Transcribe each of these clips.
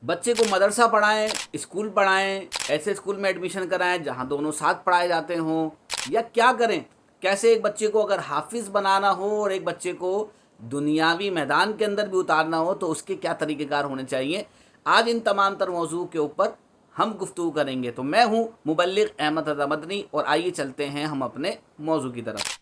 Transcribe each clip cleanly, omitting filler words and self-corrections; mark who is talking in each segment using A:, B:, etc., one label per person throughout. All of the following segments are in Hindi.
A: बच्चे को मदरसा पढ़ाएं, स्कूल पढ़ाएं, ऐसे स्कूल में एडमिशन कराएं जहां दोनों साथ पढ़ाए जाते हों, या क्या करें? कैसे एक बच्चे को अगर हाफिज़ बनाना हो और एक बच्चे को दुनियावी मैदान के अंदर भी उतारना हो तो उसके क्या तरीक़ेकार होने चाहिए? आज इन तमाम तर मौजू के ऊपर हम गुफ्तगू करेंगे। तो मैं हूँ मुबल्लिग अहमद रज़ा मदनी और आइए चलते हैं हम अपने मौजू की तरफ।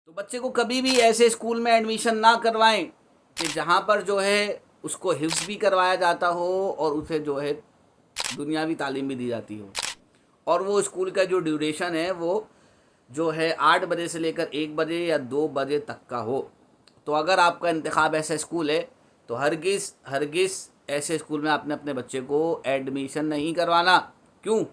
A: तो बच्चे को कभी भी ऐसे स्कूल में एडमिशन ना करवाएं कि जहाँ पर जो है उसको हिफ्ज़ भी करवाया जाता हो और उसे जो है दुनियावी तालीम भी दी जाती हो, और वो स्कूल का जो ड्यूरेशन है वो जो है 8 बजे से लेकर 1 बजे या 2 बजे तक का हो। तो अगर आपका इंतखाब ऐसा स्कूल है तो हरगिज़ हरगिज़ ऐसे स्कूल में आपने अपने बच्चे को एडमिशन नहीं करवाना। क्यों?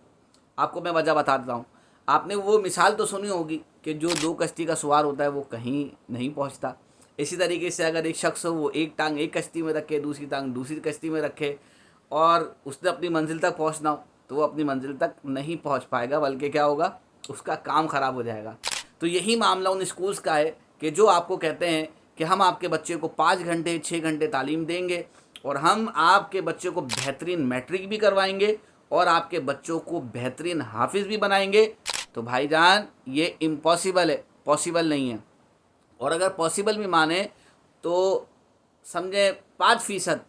A: आपको मैं वजह बता देता हूँ। आपने वो मिसाल तो सुनी होगी कि जो 2 कश्ती का सवार होता है वो कहीं नहीं पहुँचता। इसी तरीके से अगर एक शख्स हो वो एक टांग एक कश्ती में रखे, दूसरी टांग दूसरी कश्ती में रखे और उसने अपनी मंजिल तक पहुँचना हो तो वो अपनी मंजिल तक नहीं पहुँच पाएगा, बल्कि क्या होगा, उसका काम ख़राब हो जाएगा। तो यही मामला उन स्कूल्स का है कि जो आपको कहते हैं कि हम आपके बच्चे को 5 घंटे 6 घंटे तालीम देंगे और हम आपके बच्चे को बेहतरीन मैट्रिक भी करवाएंगे और आपके बच्चों को बेहतरीन हाफिज़ भी बनाएंगे। तो भाईजान ये इम्पॉसिबल है, पॉसिबल नहीं है। और अगर पॉसिबल भी माने तो समझे 5%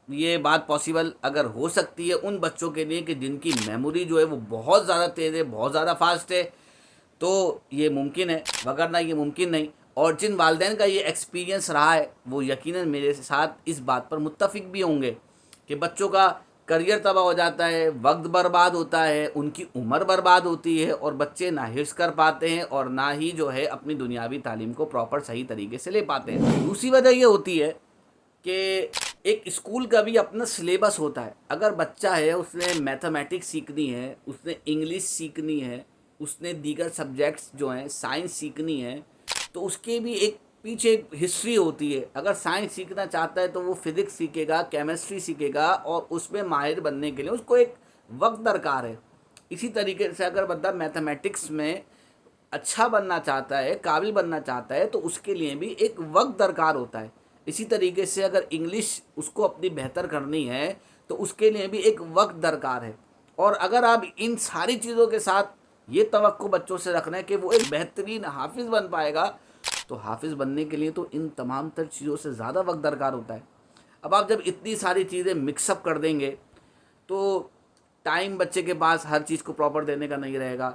A: ये बात पॉसिबल अगर हो सकती है उन बच्चों के लिए कि जिनकी मेमोरी जो है वो बहुत ज़्यादा तेज़ है, बहुत ज़्यादा फास्ट है, तो ये मुमकिन है, वगरना ये मुमकिन नहीं। और जिन वालिदैन का ये एक्सपीरियंस रहा है वो यकीनन मेरे साथ इस बात पर मुत्तफ़िक भी होंगे कि बच्चों का करियर तबाह हो जाता है, वक्त बर्बाद होता है, उनकी उम्र बर्बाद होती है और बच्चे ना हिफ्ज़ कर पाते हैं और ना ही जो है अपनी दुनियावी तालीम को प्रॉपर सही तरीके से ले पाते हैं। दूसरी वजह ये होती है कि एक स्कूल का भी अपना सिलेबस होता है। अगर बच्चा है उसने मैथमेटिक्स सीखनी है, उसने इंग्लिश सीखनी है, उसने दीगर सब्जेक्ट्स जो हैं साइंस सीखनी है, तो उसके भी एक पीछे एक हिस्ट्री होती है। अगर साइंस सीखना चाहता है तो वो फिज़िक्स सीखेगा, केमिस्ट्री सीखेगा और उसमें माहिर बनने के लिए उसको एक वक्त दरकार है। इसी तरीके से अगर बंदा मैथमेटिक्स में अच्छा बनना चाहता है, काबिल बनना चाहता है, तो उसके लिए भी एक वक्त दरकार होता है। इसी तरीके से अगर इंग्लिश उसको अपनी बेहतर करनी है तो उसके लिए भी एक वक्त दरकार है। और अगर आप इन सारी चीज़ों के साथ ये तवक्को बच्चों से रखना है कि वो एक बेहतरीन हाफिज़ बन पाएगा, तो हाफिज़ बनने के लिए तो इन तमाम तर चीज़ों से ज़्यादा वक्त दरकार होता है। अब आप जब इतनी सारी चीज़ें मिक्सअप कर देंगे तो टाइम बच्चे के पास हर चीज़ को प्रॉपर देने का नहीं रहेगा।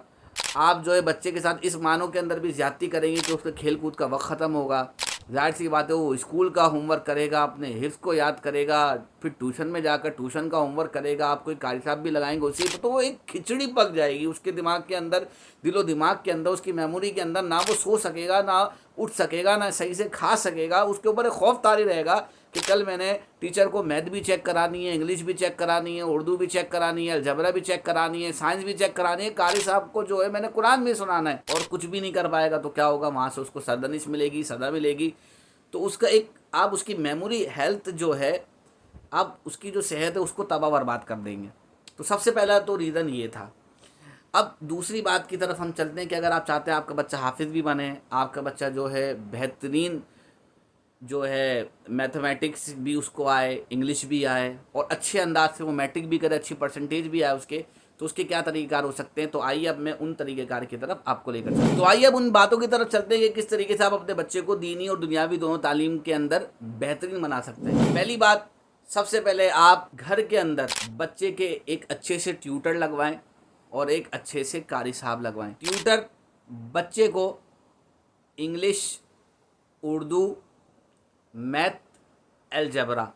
A: आप जो है बच्चे के साथ इस मानों के अंदर भी ज़्यादती करेंगे कि उसका खेल कूद का वक्त ख़त्म होगा। ज़ाहिर सी बात है वो स्कूल का होमवर्क करेगा, अपने हिफ्ज़ को याद करेगा, फिर ट्यूशन में जाकर ट्यूशन का होमवर्क करेगा, आप कोई कारी साहब भी लगाएंगे उसी पर, तो वो एक खिचड़ी पक जाएगी उसके दिमाग के अंदर, दिलो दिमाग के अंदर, उसकी मेमोरी के अंदर। ना वो सो सकेगा, ना उठ सकेगा, ना सही से खा सकेगा। उसके ऊपर एक खौफ तारी रहेगा कि कल मैंने टीचर को मैथ भी चेक करानी है, इंग्लिश भी चेक करानी है, उर्दू भी चेक करानी है, अलजबरा भी चेक करानी है, साइंस भी चेक करानी है, कारी साहब को जो है मैंने कुरान भी सुनाना है, और कुछ भी नहीं कर पाएगा। तो क्या होगा, वहाँ से उसको सरदनिश मिलेगी, सदा मिलेगी। तो उसका एक आप उसकी मेमोरी हेल्थ जो है, आप उसकी जो सेहत है उसको तबाह बर्बाद कर देंगे। तो सबसे पहला तो रीज़न ये था। अब दूसरी बात की तरफ हम चलते हैं कि अगर आप चाहते हैं आपका बच्चा हाफिज़ भी बने, आपका बच्चा जो है बेहतरीन जो है मैथमेटिक्स भी उसको आए, इंग्लिश भी आए और अच्छे अंदाज से वो मैट्रिक भी करे, अच्छी परसेंटेज भी आए उसके, तो उसके क्या तरीक़ेकार हो सकते हैं। तो आइए अब मैं उन तरीक़ेकार की तरफ आपको लेकर चलता हूँ। तो आइए अब उन बातों की तरफ चलते हैं कि किस तरीके से आप अपने बच्चे को दीनी और दुनियावी दोनों तालीम के अंदर बेहतरीन बना सकते हैं। पहली बात, सबसे पहले आप घर के अंदर बच्चे के एक अच्छे से ट्यूटर लगवाएं और एक अच्छे से कारी साहब लगवाएं। ट्यूटर बच्चे को इंग्लिश, उर्दू, मैथ, अलजबरा,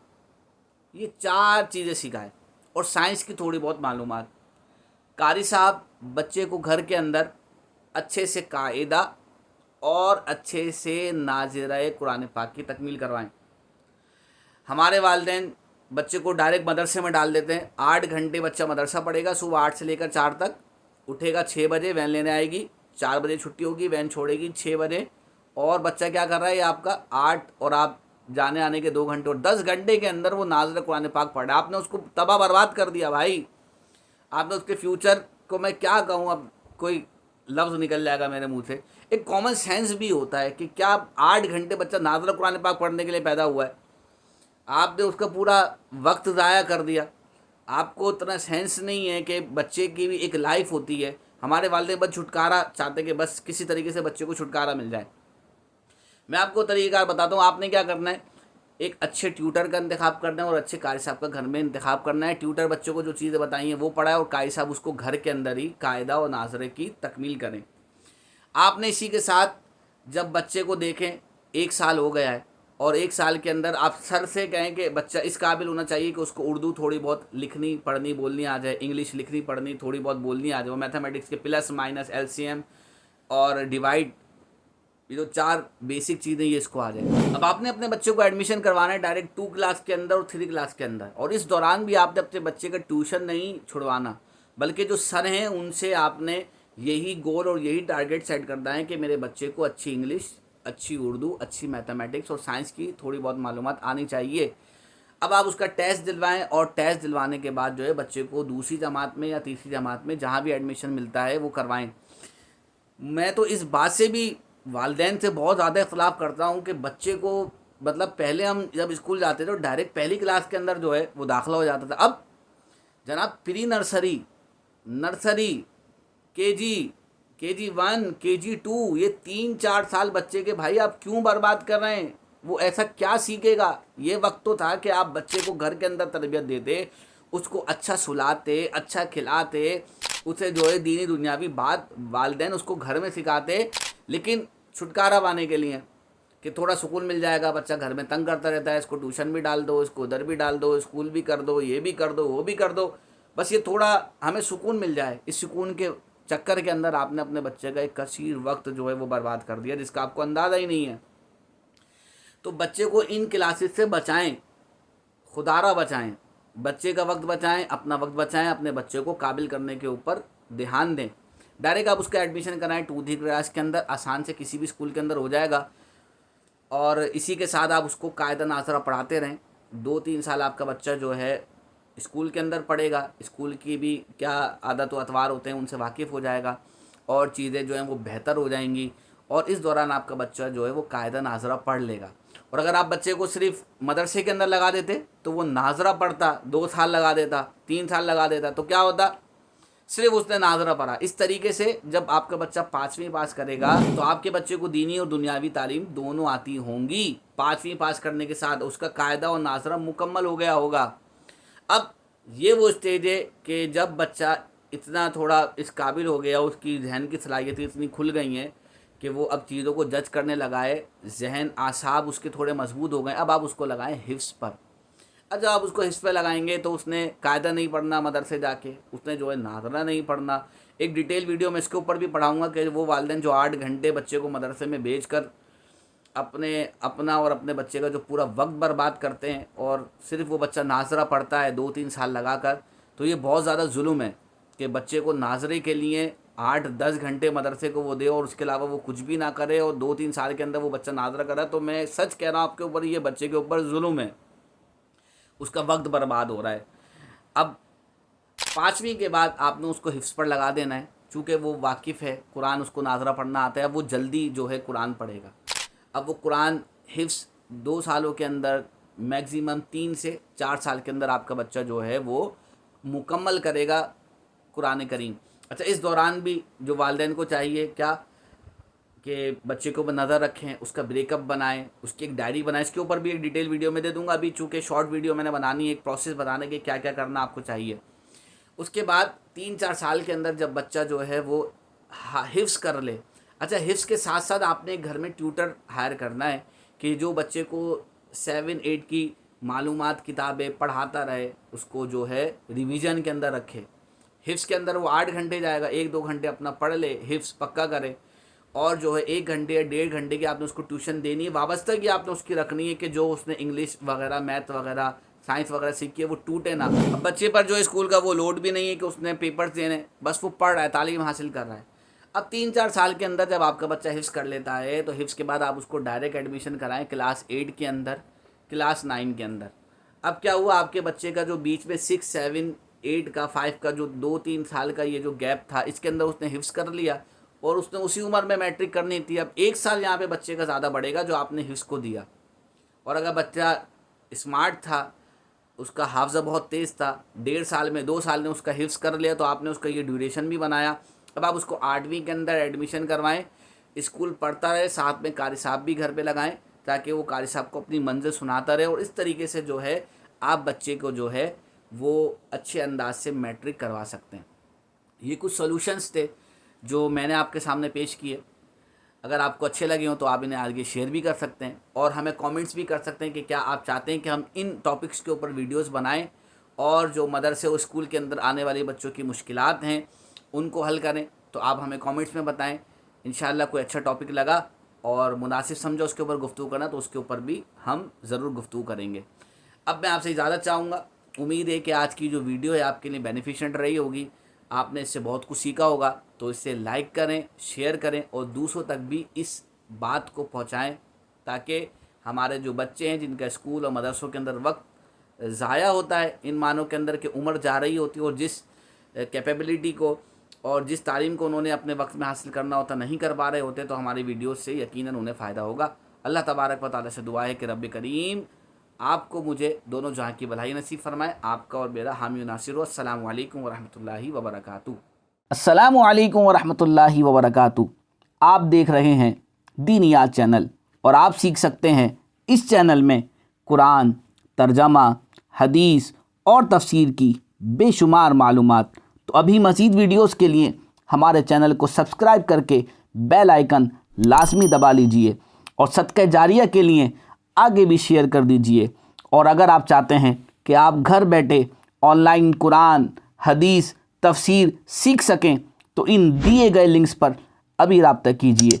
A: ये 4 चीज़ें सिखाएं और साइंस की थोड़ी बहुत मालूमात। कारी साहब बच्चे को घर के अंदर अच्छे से कायदा और अच्छे से नाज़िरा कुरान पाक की तकमील करवाएं। हमारे वालिदैन बच्चे को डायरेक्ट मदरसे में डाल देते हैं। 8 घंटे बच्चा मदरसा पढ़ेगा, सुबह 8 से लेकर 4 तक, उठेगा 6 बजे, वैन लेने आएगी, 4 बजे छुट्टी होगी, वैन छोड़ेगी 6 बजे, और बच्चा क्या कर रहा है, ये आपका 8 और आप जाने आने के 2 घंटे, और 10 घंटे के अंदर वो नाज़िरा कुरान पाक पढ़ा। आपने उसको तबाह बर्बाद कर दिया भाई। आपने उसके फ्यूचर को मैं क्या कहूँ, अब कोई लफ्ज़ निकल जाएगा मेरे मुंह से। एक कॉमन सेंस भी होता है कि क्या 8 घंटे बच्चा नाज़रा कुरान पाक पढ़ने के लिए पैदा हुआ है, आपने उसका पूरा वक्त ज़ाया कर दिया। आपको उतना सेंस नहीं है कि बच्चे की भी एक लाइफ होती है। हमारे वालिदैन बस छुटकारा चाहते कि बस किसी तरीके से बच्चे को छुटकारा मिल जाए। मैं आपको तरीक़ाकार बताता हूँ, आपने क्या करना है, एक अच्छे ट्यूटर का इंतखाब करना है और अच्छे कारी साहब का घर में इंतखाब करना है। ट्यूटर बच्चों को जो चीज़ें बताई हैं वो पढ़ाए और कारी साहब उसको घर के अंदर ही कायदा और नाजरे की तकमील करें। आपने इसी के साथ जब बच्चे को देखें 1 साल हो गया है और 1 साल के अंदर आप सर से कहें कि बच्चा इस काबिल होना चाहिए कि उसको उर्दू थोड़ी बहुत लिखनी पढ़नी बोलनी आ जाए, इंग्लिश लिखनी पढ़नी थोड़ी बहुत बोलनी आ जाए, वो मैथमेटिक्स के प्लस माइनस एलसीएम और डिवाइड, ये जो 4 बेसिक चीज़ें ये इसको आ जाए। अब आपने अपने बच्चे को एडमिशन करवाना है डायरेक्ट 2 क्लास के अंदर और 3 क्लास के अंदर, और इस दौरान भी आपने अपने बच्चे का ट्यूशन नहीं छुड़वाना, बल्कि जो सर हैं उनसे आपने यही गोल और यही टारगेट सेट करना है कि मेरे बच्चे को अच्छी इंग्लिश, अच्छी उर्दू, अच्छी मैथमेटिक्स और साइंस की थोड़ी बहुत मालूमात आनी चाहिए। अब आप उसका टेस्ट दिलवाएं और टेस्ट दिलवाने के बाद जो है बच्चे को दूसरी जमात में या तीसरी जमात में जहाँ भी एडमिशन मिलता है वो करवाएं। मैं तो इस बात से भी वालिदैन से बहुत ज़्यादा इख्तलाफ करता हूँ कि बच्चे को, मतलब पहले हम जब स्कूल जाते थे तो डायरेक्ट पहली क्लास के अंदर जो है वो दाखिला हो जाता था। अब जनाब pre nursery, nursery, KG 1, KG 2, ये 3-4 साल बच्चे के भाई आप क्यों बर्बाद कर रहे हैं? वो ऐसा क्या सीखेगा? ये वक्त तो था कि आप बच्चे को घर के अंदर तरबियत देते, उसको अच्छा सुलाते, अच्छा खिलाते, उसे जो है दीनी दुनियावी बात वालिदैन उसको घर में सिखाते, लेकिन छुटकारा पाने के लिए कि थोड़ा सुकून मिल जाएगा, बच्चा घर में तंग करता रहता है, इसको ट्यूशन भी डाल दो, इसको उधर भी डाल दो, स्कूल भी कर दो, ये भी कर दो, वो भी कर दो, बस ये थोड़ा हमें सुकून मिल जाए। इस सुकून के चक्कर के अंदर आपने अपने बच्चे का एक कसीर वक्त जो है वो बर्बाद कर दिया, जिसका आपको अंदाज़ा ही नहीं है। तो बच्चे को इन क्लासेस से बचाएं, खुदारा बचाएं, बच्चे का वक्त बचाएं, अपना वक्त बचाएं, अपने बच्चे को काबिल करने के ऊपर ध्यान दें। डायरेक्ट आप उसका एडमिशन कराएं 2 क्लास के अंदर, आसान से किसी भी स्कूल के अंदर हो जाएगा, और इसी के साथ आप उसको कायदा नाज़रा पढ़ाते रहें। 2-3 साल आपका बच्चा जो है स्कूल के अंदर पढ़ेगा, स्कूल की भी क्या आदत व अतवार होते हैं उनसे वाकिफ़ हो जाएगा और चीज़ें जो हैं वो बेहतर हो जाएंगी, और इस दौरान आपका बच्चा जो है वो कायदा नाज़रा पढ़ लेगा। और अगर आप बच्चे को सिर्फ मदरसे के अंदर लगा देते तो वो नाज़रा पढ़ता, 2 साल लगा देता, 3 साल लगा देता, तो क्या होता, सिर्फ उसने नाज़रा पढ़ा। इस तरीके से जब आपका बच्चा 5वीं पास करेगा तो आपके बच्चे को दीनी और दुनियावी तालीम दोनों आती होंगी। 5वीं पास करने के साथ उसका कायदा और नाज़रा मुकम्मल हो गया होगा। अब ये वो स्टेज है कि जब बच्चा इतना थोड़ा इस काबिल हो गया, उसकी जहन की सलाहियतें इतनी खुल गई हैं कि वो अब चीज़ों को जज करने लगा है, जहन आसाब उसके थोड़े मजबूत हो गए। अब आप उसको लगाएं हिफ्स पर। अब जब आप उसको हिफ्स पे लगाएंगे तो उसने कायदा नहीं पढ़ना मदरसे जाके, उसने जो है नाज़रा नहीं पढ़ना। एक डिटेल वीडियो में इसके ऊपर भी पढ़ाऊँगा कि वो वालिदैन जो 8 घंटे बच्चे को मदरसे में भेज कर अपना और अपने बच्चे का जो पूरा वक्त बर्बाद करते हैं और सिर्फ वो बच्चा नाज़रा पढ़ता है 2-3 साल लगा कर, तो ये बहुत ज़्यादा जुल्म है कि बच्चे को नाज़रे के लिए 8-10 घंटे मदरसे को वो दे और उसके अलावा वो कुछ भी ना करे, और 2-3 साल के अंदर वो बच्चा नाज़रा करे। तो मैं सच कह रहा हूँ आपके ऊपर, ये बच्चे के ऊपर जुल्म है, उसका वक्त बर्बाद हो रहा है। अब 5वीं के बाद आपने उसको हिफ्स पर लगा देना है, चूँकि वो वाकिफ़ है, कुरान उसको नाज़रा पढ़ना आता है, वो जल्दी जो है कुरान पढ़ेगा। अब वो कुरान हिफ्स 2 सालों के अंदर, मैक्सिमम 3 से 4 साल के अंदर आपका बच्चा जो है वो मुकम्मल करेगा कुरान करीम। अच्छा, इस दौरान भी जो वालिदैन को चाहिए क्या कि बच्चे को नज़र रखें, उसका ब्रेकअप बनाएं, उसकी एक डायरी बनाएं। इसके ऊपर भी एक डिटेल वीडियो में दे दूंगा, अभी चूँकि शॉर्ट वीडियो मैंने बनानी है, एक प्रोसेस बताने के क्या क्या करना आपको चाहिए। उसके बाद 3-4 साल के अंदर जब बच्चा जो है वो हिफ्स कर ले, अच्छा हिफ्स के साथ साथ आपने एक घर में ट्यूटर हायर करना है कि जो बच्चे को 7-8 की मालूमात किताबें पढ़ाता रहे, उसको जो है रिवीजन के अंदर रखे। हिफ्स के अंदर वो 8 घंटे जाएगा, 1-2 घंटे अपना पढ़ ले, हिफ्स पक्का करे, और जो है 1 घंटे या 1.5 घंटे की आपने उसको ट्यूशन देनी है। वाबस्ता की आपने उसकी रखनी है कि जो उसने इंग्लिश वगैरह, मैथ वगैरह, साइंस वगैरह सीखी है वो टूटे ना। अब बच्चे पर जो है स्कूल का वो लोड भी नहीं है कि उसने पेपर्स देने, बस वो पढ़ रहा है, तालीम हासिल कर रहा है। अब 3-4 साल के अंदर जब आपका बच्चा हिफ्स कर लेता है तो हिफ्स के बाद आप उसको डायरेक्ट एडमिशन कराएं क्लास 8 के अंदर, क्लास 9 के अंदर। अब क्या हुआ, आपके बच्चे का जो बीच में 6, 7, 8 का 5 का जो 2-3 साल का ये जो गैप था, इसके अंदर उसने हिफ्स कर लिया और उसने उसी उम्र में मैट्रिक करनी थी। अब 1 साल यहाँ पे बच्चे का ज़्यादा बढ़ेगा जो आपने हिफ्स को दिया। और अगर बच्चा स्मार्ट था, उसका हाफ्ज़ा बहुत तेज़ था, 1.5 साल में 2 साल में उसका हिफ्स कर लिया, तो आपने उसका ये ड्यूरेशन भी बनाया। अब आप उसको 8वीं के अंदर एडमिशन करवाएं, स्कूल पढ़ता रहे, साथ में कारी साहब भी घर पे लगाएं ताकि वो कारी साहब को अपनी मंज़िल सुनाता रहे। और इस तरीके से जो है आप बच्चे को जो है वो अच्छे अंदाज से मैट्रिक करवा सकते हैं। ये कुछ सॉल्यूशंस थे जो मैंने आपके सामने पेश किए। अगर आपको अच्छे लगे हों तो आप इन्हें आगे शेयर भी कर सकते हैं और हमें कमेंट्स भी कर सकते हैं कि क्या आप चाहते हैं कि हम इन टॉपिक्स के ऊपर वीडियोस बनाएं और जो मदरसे और स्कूल के अंदर आने वाले बच्चों की मुश्किलात हैं उनको हल करें। तो आप हमें कमेंट्स में बताएं। इंशाल्लाह कोई अच्छा टॉपिक लगा और मुनासिब समझो उसके ऊपर गुफ्तगू करना तो उसके ऊपर भी हम ज़रूर गुफ्तगू करेंगे। अब मैं आपसे इजाज़त चाहूँगा। उम्मीद है कि आज की जो वीडियो है आपके लिए बेनिफिशिएंट रही होगी, आपने इससे बहुत कुछ सीखा होगा। तो इसे लाइक करें, शेयर करें और दूसरों तक भी इस बात को पहुंचाएं ताकि हमारे जो बच्चे हैं जिनका स्कूल और मदरसों के अंदर वक्त ज़ाया होता है, इन मानों के अंदर की उम्र जा रही होती है और जिस कैपेबिलिटी को और जिस तालीम को उन्होंने अपने वक्त में हासिल करना होता नहीं कर पा रहे होते, तो हमारी वीडियोस से यकीनन उन्हें फ़ायदा होगा। अल्लाह तबारक व तआला से दुआ है कि रब करीम आपको मुझे दोनों जहाँ की भलाई नसीब फरमाए। आपका और मेरा हामी नासिर। अस्सलामु अलैकुम वरहमतुल्लाहि वबरकातुहू। अस्सलामु अलैकुम वरहमतुल्लाहि वबरकातुहू। आप देख रहे हैं दीनियात चैनल और आप सीख सकते हैं इस चैनल में कुरान, तर्जमा, हदीस और तफसीर की बेशुमार मालूमात। तो अभी मज़ीद वीडियोस के लिए हमारे चैनल को सब्सक्राइब करके बेल आइकन लाजमी दबा लीजिए और सदका जारिया के लिए आगे भी शेयर कर दीजिए। और अगर आप चाहते हैं कि आप घर बैठे ऑनलाइन कुरान, हदीस, तफसीर सीख सकें तो इन दिए गए लिंक्स पर अभी राब्ता कीजिए।